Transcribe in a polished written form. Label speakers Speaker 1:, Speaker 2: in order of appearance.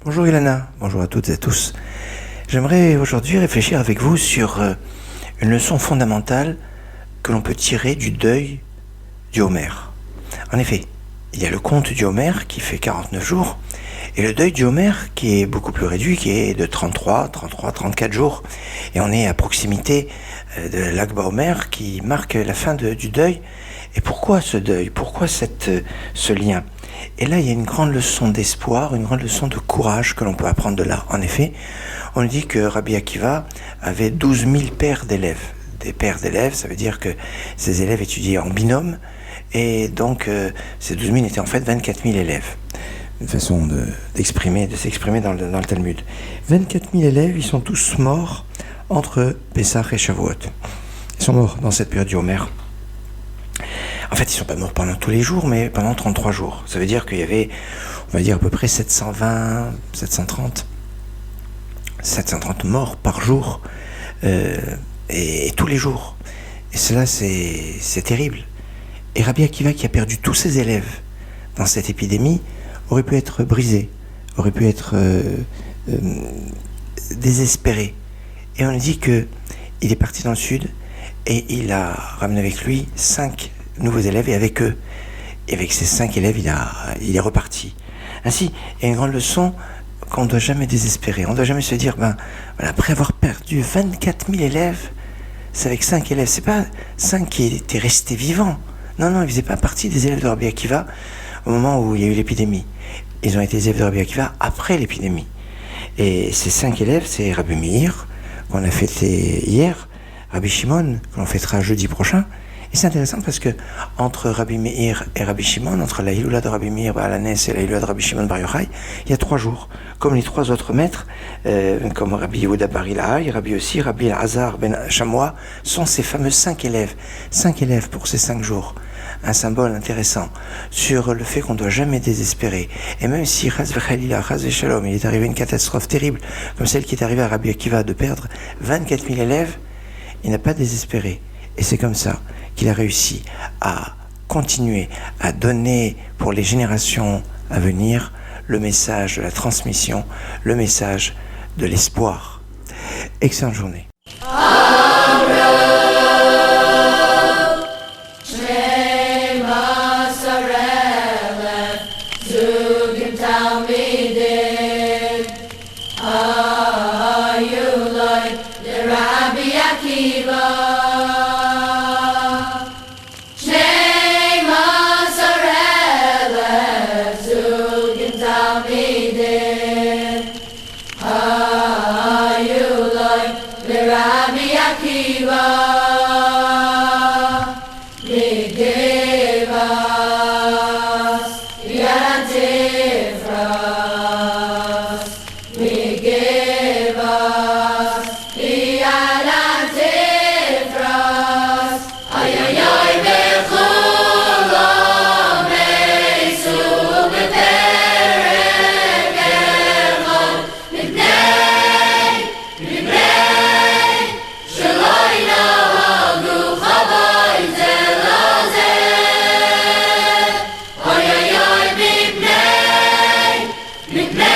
Speaker 1: Bonjour Ilana, bonjour à toutes et à tous. J'aimerais aujourd'hui réfléchir avec vous sur une leçon fondamentale que l'on peut tirer du deuil du Homère. En effet, il y a le conte du Homère qui fait 49 jours et le deuil du Homère qui est beaucoup plus réduit, qui est de 34 jours. Et on est à proximité de l'Akba Homère qui marque la fin du deuil. Et pourquoi ce deuil? Pourquoi ce lien? Et là, il y a une grande leçon d'espoir, une grande leçon de courage que l'on peut apprendre de là. En effet, on dit que Rabbi Akiva avait 12 000 paires d'élèves. Des paires d'élèves, ça veut dire que ces élèves étudiaient en binôme, et donc ces 12 000 étaient en fait 24 000 élèves. Une façon de s'exprimer dans le Talmud. 24 000 élèves, ils sont tous morts entre Pessah et Shavuot. Ils sont morts dans cette période du Homère. En fait, ils ne sont pas morts pendant tous les jours, mais pendant 33 jours. Ça veut dire qu'il y avait, on va dire, à peu près 720, 730 morts par jour, et tous les jours. Et cela, c'est terrible. Et Rabbi Akiva, qui a perdu tous ses élèves dans cette épidémie, aurait pu être brisé, aurait pu être désespéré. Et on dit qu'il est parti dans le sud, et il a ramené avec lui 5 nouveaux élèves, et avec eux, et avec ces 5 élèves, il est reparti. Ainsi, il y a une grande leçon qu'on ne doit jamais désespérer. On ne doit jamais se dire, voilà, après avoir perdu 24 000 élèves, c'est avec 5 élèves. C'est pas 5 qui étaient restés vivants. Non, ils ne faisaient pas partie des élèves de Rabbi Akiva au moment où il y a eu l'épidémie. Ils ont été élèves de Rabbi Akiva après l'épidémie. Et ces 5 élèves, c'est Rabbi Meir, qu'on a fêté hier, Rabbi Shimon, qu'on fêtera jeudi prochain. Et c'est intéressant parce que entre Rabbi Meir et Rabbi Shimon, entre la Hiloula de Rabbi Meir Baal HaNes et la Hiloula de Rabbi Shimon Bar Yochai, il y a 3 jours. Comme les 3 autres maîtres, comme Rabbi Yehuda Bar Ilai, Rabbi Yossi, Rabbi Elazar Ben Shamoua, sont ces fameux 5 élèves. 5 élèves pour ces 5 jours. Un symbole intéressant sur le fait qu'on ne doit jamais désespérer. Et même si Chaz v'Chalila, Chaz v'Shalom, il est arrivé une catastrophe terrible, comme celle qui est arrivée à Rabbi Akiva de perdre 24 000 élèves, il n'a pas désespéré. Et c'est comme ça qu'il a réussi à continuer à donner pour les générations à venir le message de la transmission, le message de l'espoir. Excellente journée.
Speaker 2: Rabbi Akiva. Mit